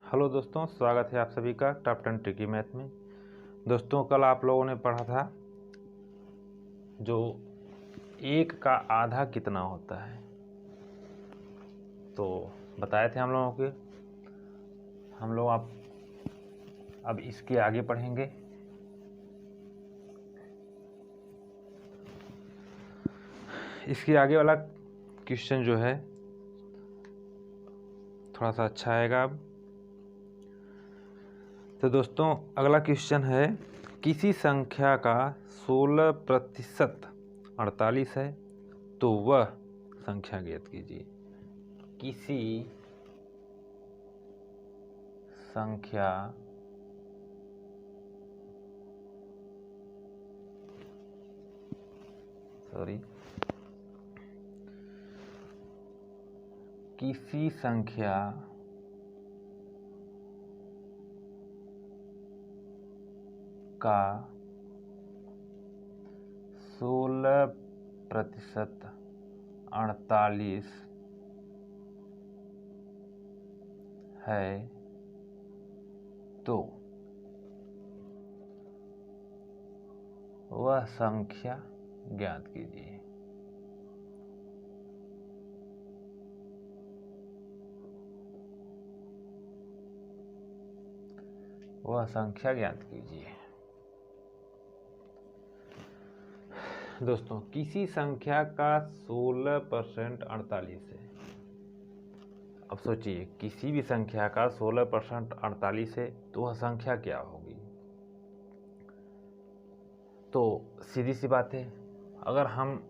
Hello दोस्तों, स्वागत है आप सभी का टॉप 10 ट्रिकी मैथ में। दोस्तों, कल आप लोगों ने पढ़ा था जो 1 का आधा कितना होता है, तो बताए थे हम लोगों के। हम लोग अब इसके आगे पढ़ेंगे। इसके आगे वाला क्वेश्चन जो है थोड़ा सा अच्छा आएगा अब। तो दोस्तों, अगला क्वेश्चन है, किसी संख्या का 16% 48 है, तो वह संख्या ज्ञात कीजिए। किसी संख्या किसी संख्या का 16% 48 है, तो वह संख्या ज्ञात कीजिए। वह संख्या ज्ञात कीजिए। दोस्तों, किसी संख्या का 16% 48 है। अब सोचिए, किसी भी संख्या का 16% 48 है, तो वह संख्या क्या होगी? तो सीधी सी बात है, अगर हम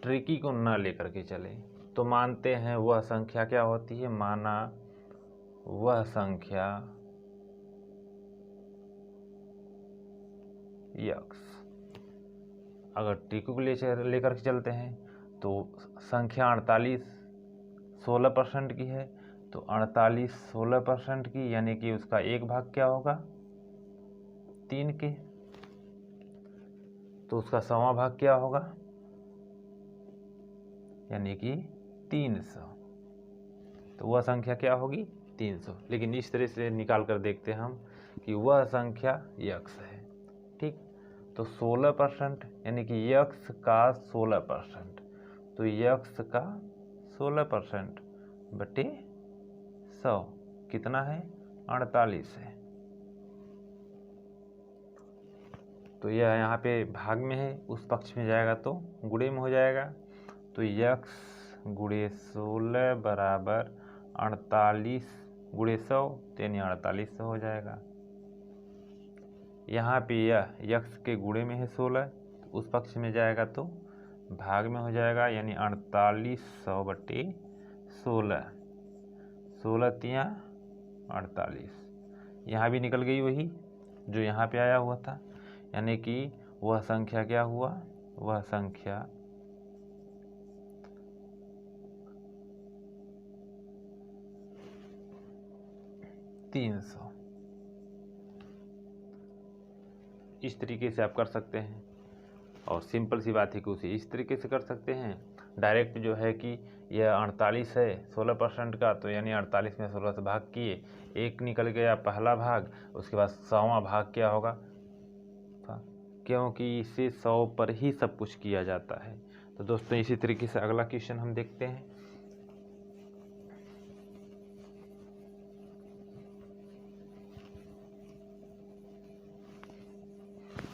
ट्रिकी को न लेकर के चले तो मानते हैं वह संख्या क्या होती है। माना वह संख्या यक्स। अगर ट्रिकी को लेकर के चलते हैं तो संख्या 48 16% की है, तो 48 16% की, यानी कि उसका एक भाग क्या होगा 3 के, तो उसका 100वां भाग क्या होगा, यानी कि 300। तो वह संख्या क्या होगी 300। लेकिन इस तरह से निकाल कर देखते हैं हम कि वह संख्या यक्स है। ठीक, तो 16% यानी कि यक्स का 16%, तो यक्स का 16% बटे 100 कितना है 48 है। तो यह यहाँ पे भाग में है, उस पक्ष में जाएगा तो गुणे में हो जाएगा। तो यक्स गुणे 16 बराबर 48 गुणे 100, यानी 4800 हो जाएगा। यहाँ पे यह यक्स के गुणे में है 16, तो उस पक्ष में जाएगा तो भाग में हो जाएगा, यानी 4800 बटे 16, 16 तिया 48। यहाँ भी निकल गई वही जो यहाँ पे आया हुआ था, यानी कि वह संख्या क्या हुआ, वह संख्या 300। इस तरीके से आप कर सकते हैं, और सिंपल सी बात है कि उसे इस तरीके से कर सकते हैं। डायरेक्ट जो है कि यह 48 है 16% का, तो यानी 48 में 16 से भाग किए, एक निकल गया पहला भाग, उसके बाद 100वां भाग क्या होगा, क्योंकि इसे 100 पर ही सब कुछ किया जाता है। तो दोस्तों, इसी तरीके से अगला क्वेश्चन हम देखते हैं।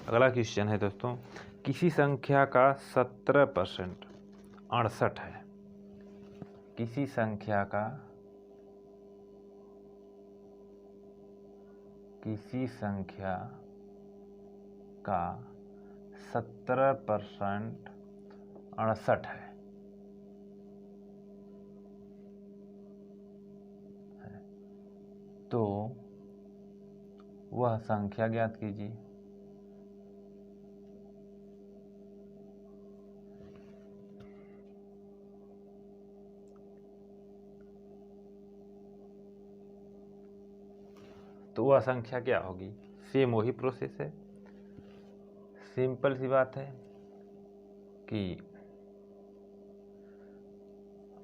अगला क्वेश्चन है दोस्तों, किसी संख्या का 17% 68 है। किसी संख्या का 17% 68 है, तो वह संख्या ज्ञात कीजिए। तो वह संख्या क्या होगी, सेम वही प्रोसेस है। सिंपल सी बात है कि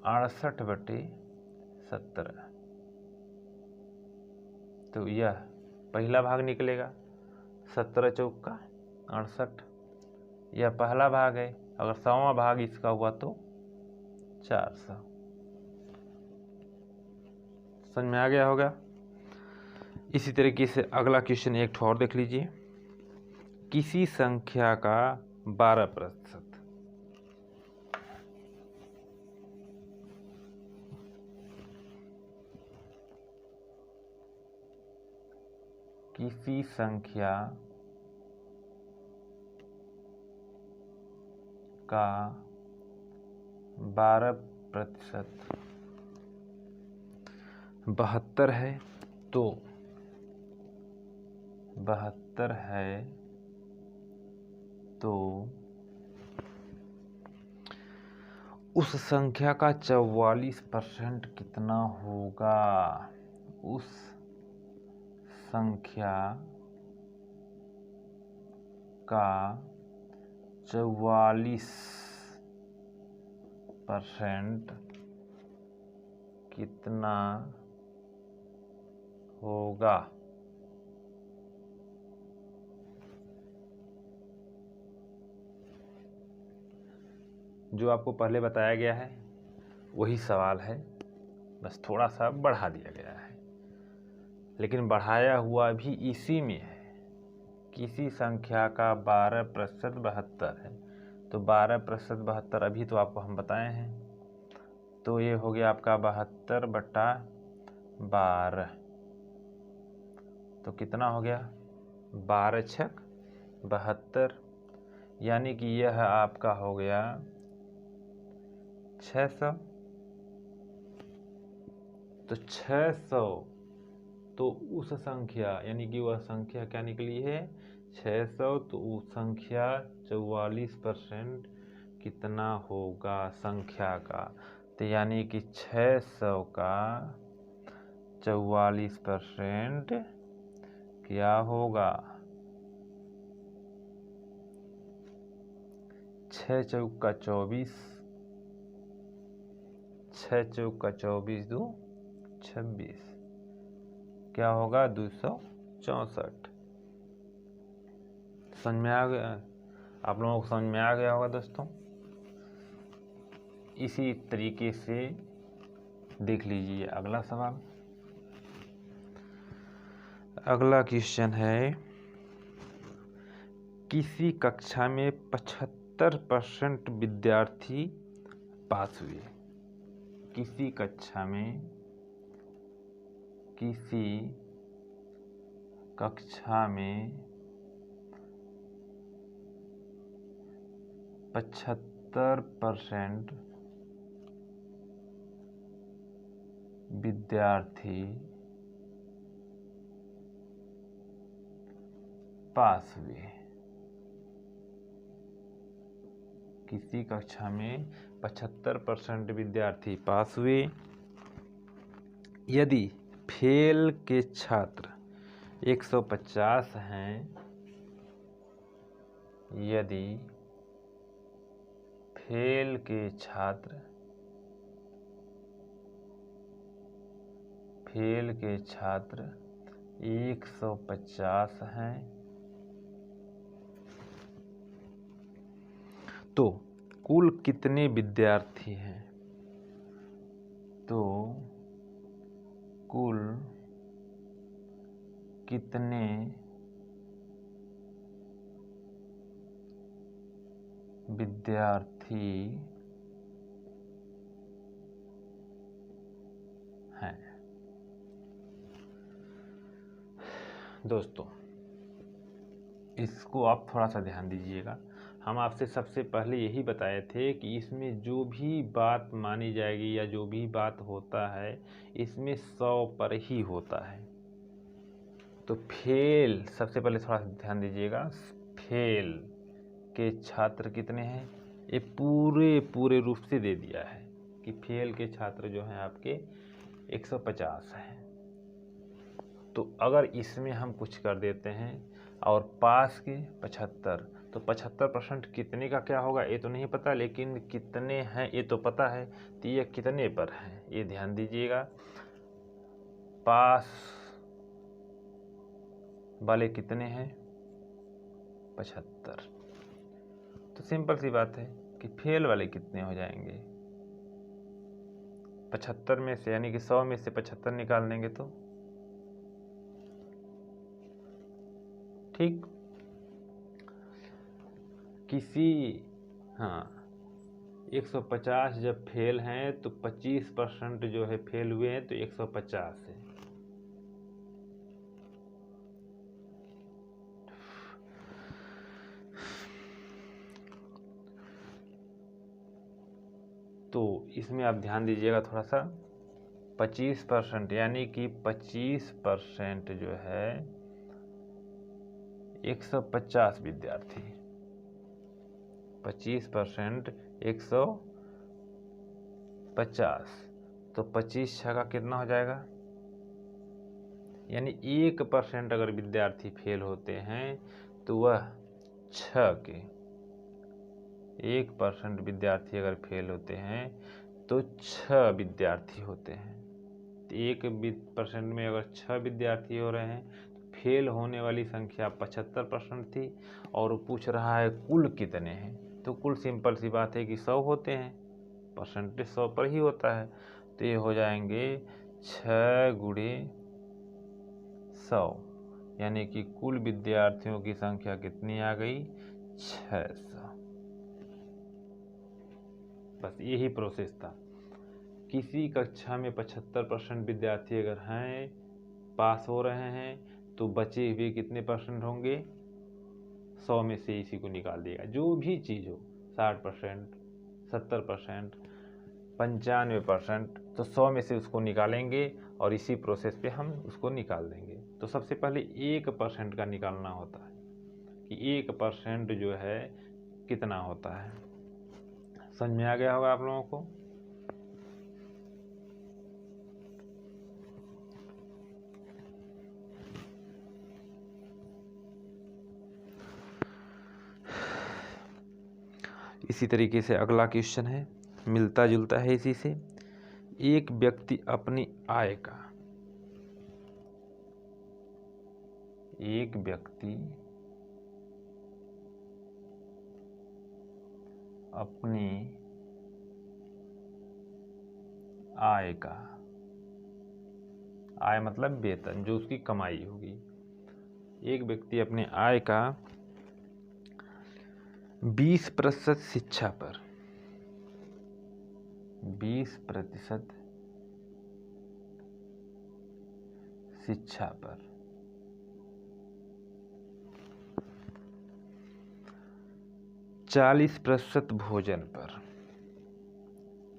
68 बटे 17, तो यह पहला भाग निकलेगा, 17 चौका 68, यह पहला भाग है। अगर 100वां भाग इसका हुआ तो 400। समझ में आ गया होगा। इसी तरीके से अगला क्वेश्चन एक ठो और देख लीजिए। किसी संख्या का 12%, किसी संख्या का 12% 72 है, तो 72 है तो उस संख्या का 44% कितना होगा? उस संख्या का 44% कितना होगा? जो आपको पहले बताया गया है वही सवाल है, बस थोड़ा सा बढ़ा दिया गया है, लेकिन बढ़ाया हुआ भी इसी में है। किसी संख्या का 12% 72 है, तो 12% 72 अभी तो आपको हम बताए हैं, तो ये हो गया आपका 72/12, तो कितना हो गया? 12 छक 72, यानी कि यह आपका हो गया 600। तो 600, तो उस संख्या यानी कि वह संख्या क्या निकली है? 600, तो उस संख्या 44% कितना होगा संख्या का? तो यानी कि 600 का 44% क्या होगा? 6 चौका 24, 6 चौका 24 2 26, क्या होगा? 264। समझ में आ गया? आप लोगों को समझ में आ गया होगा दोस्तों। इसी तरीके से देख लीजिए अगला सवाल। अगला क्वेश्चन है, किसी कक्षा में 75% विद्यार्थी पास हुए। किसी कक्षा में 75% विद्यार्थी पास हुए। किसी कक्षा में 75% विद्यार्थी पास हुए। यदि फेल के छात्र 150 हैं, यदि फेल के छात्र 150 हैं, तो कुल कितने विद्यार्थी हैं? तो कुल कितने विद्यार्थी हैं? दोस्तों, इसको आप थोड़ा सा ध्यान दीजिएगा। हम आपसे सबसे पहले यही बताए थे कि इसमें जो भी बात मानी जाएगी या जो भी बात होता है इसमें 100 पर ही होता है। तो फेल, सबसे पहले थोड़ा ध्यान दीजिएगा, फेल के छात्र कितने हैं? ये पूरे रूप से दे दिया है कि फेल के छात्र जो हैं आपके 150 हैं। तो अगर इसमें हम कुछ कर देते हैं और पास के 75, तो 75% कितने का क्या होगा ये तो नहीं पता, लेकिन कितने हैं ये तो पता है। तो ये कितने पर हैं ये ध्यान दीजिएगा। पास वाले कितने हैं? 75। तो सिंपल सी बात है कि फेल वाले कितने हो जाएंगे? 75 में से, यानी कि 100 में से 75 निकाल देंगे तो ठीक। हाँ, 150 जब फेल हैं तो 25% जो है फेल हुए हैं, तो 150 है। तो इसमें आप ध्यान दीजिएगा थोड़ा सा, 25% यानी कि 25% जो है 150 विद्यार्थी, 25% 150, तो 25 छः का कितना हो जाएगा? यानी 1% अगर विद्यार्थी फेल होते हैं तो वह 1% विद्यार्थी अगर फेल होते हैं तो 6 विद्यार्थी होते हैं। तो 1% में अगर 6 विद्यार्थी हो रहे हैं तो फेल होने वाली संख्या 75% थी, और वो पूछ रहा है कुल कितने हैं। तो कुल सिंपल सी बात है कि 100 होते हैं, परसेंटेज 100 पर ही होता है। तो ये हो जाएंगे 6 गुणे 100, यानी कि कुल विद्यार्थियों की संख्या कितनी आ गई? 600। बस यही प्रोसेस था। किसी कक्षा में 75% विद्यार्थी अगर हैं, पास हो रहे हैं, तो बचे हुए कितने परसेंट होंगे? 100 में से इसी को निकाल दिएगा। जो भी चीज़ हो, 60%, 70%, 95%, तो 100 में से उसको निकालेंगे और इसी प्रोसेस पे हम उसको निकाल देंगे। तो सबसे पहले 1% का निकालना होता है कि 1% जो है कितना होता है। समझ में आ गया होगा आप लोगों को? इसी तरीके से अगला क्वेश्चन है, मिलता जुलता है इसी से। एक व्यक्ति अपनी आय का, एक व्यक्ति अपनी आय का, आय मतलब वेतन, जो उसकी कमाई होगी। एक व्यक्ति अपने आय का 20% शिक्षा पर, 20% शिक्षा पर, 40% भोजन पर,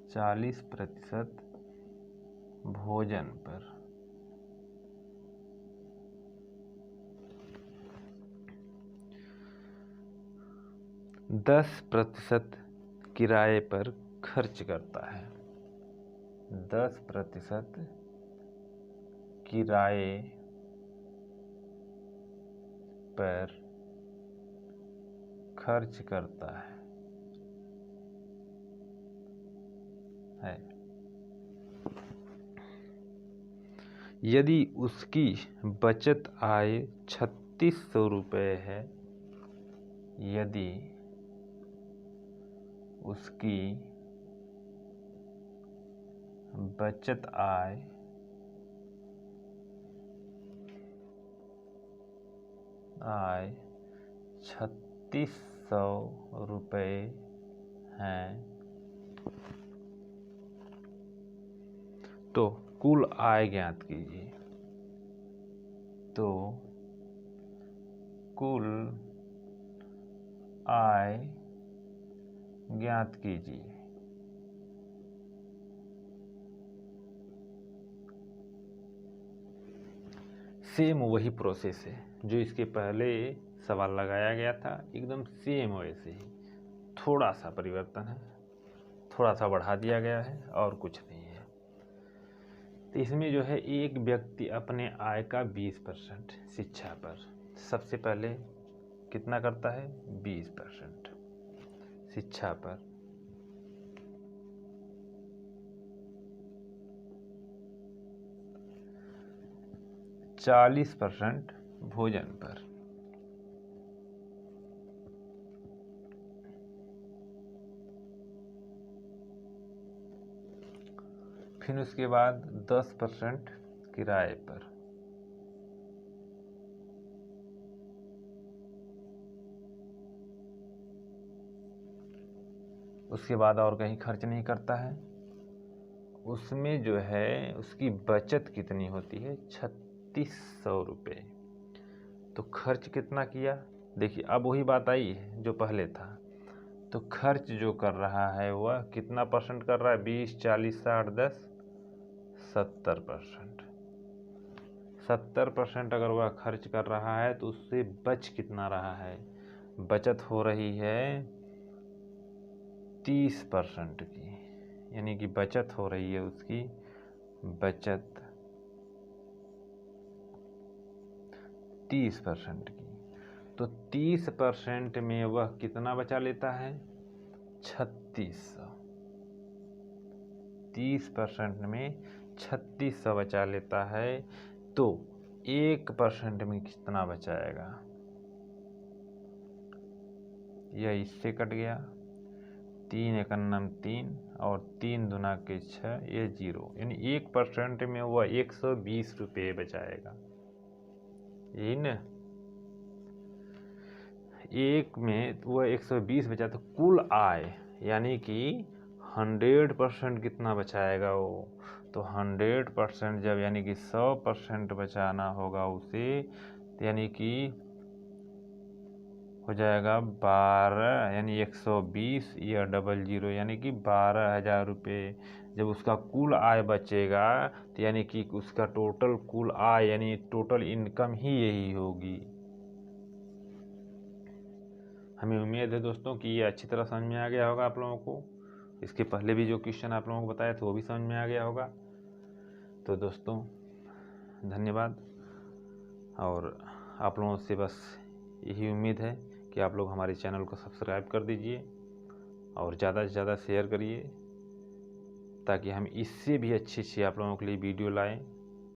40% भोजन पर, 10% किराए पर खर्च करता है, 10% किराए पर खर्च करता है। यदि उसकी बचत आय 3600 रुपये है, यदि उसकी बचत आय 3600 रुपये हैं, तो कुल आय ज्ञात कीजिए। तो कुल आय ज्ञात कीजिए। सेम वही प्रोसेस है जो इसके पहले सवाल लगाया गया था, एकदम सेम वैसे ही, थोड़ा सा परिवर्तन है, थोड़ा सा बढ़ा दिया गया है और कुछ नहीं है। तो इसमें जो है एक व्यक्ति अपने आय का 20% शिक्षा पर, सबसे पहले कितना करता है? 20% शिक्षा पर, 40% भोजन पर। फिर उसके बाद 10% किराए पर। उसके बाद और कहीं खर्च नहीं करता है। उसमें जो है उसकी बचत कितनी होती है, 3600 रुपये। तो खर्च कितना किया, देखिए अब वही बात आई है जो पहले था। तो खर्च जो कर रहा है वह कितना परसेंट कर रहा है, 20, 40, 60, 10, 70%। 70% अगर वह खर्च कर रहा है तो उससे बच कितना रहा है, बचत हो रही है 30% की, यानी कि बचत हो रही है उसकी, बचत 30% की। तो 30% में वह कितना बचा लेता है, 3600। 30% में 3600 बचा लेता है। तो 1% में कितना बचाएगा, यह इससे कट गया, 3 एकन्नम 3 और 3 दूना के 6, ये 0, यानी 1% में वह 120 रुपये बचाएगा। यही न, एक में वह 120 बचा, तो कुल आय यानी कि 100% कितना बचाएगा वो, तो 100% जब यानी कि 100% बचाना होगा उसे, यानी कि हो जाएगा 12, यानी 120 या 00, यानी कि 12,000 रुपये। जब उसका कुल आय बचेगा तो यानी कि उसका टोटल कुल आय यानी टोटल इनकम ही यही होगी। हमें उम्मीद है दोस्तों कि ये अच्छी तरह समझ में आ गया होगा आप लोगों को। इसके पहले भी जो क्वेश्चन आप लोगों को बताया था वो भी समझ में आ गया होगा। तो दोस्तों धन्यवाद, और आप लोगों से बस यही उम्मीद है कि आप लोग हमारे चैनल को सब्सक्राइब कर दीजिए और ज़्यादा से ज़्यादा शेयर करिए, ताकि हम इससे भी अच्छी आप लोगों के लिए वीडियो लाएं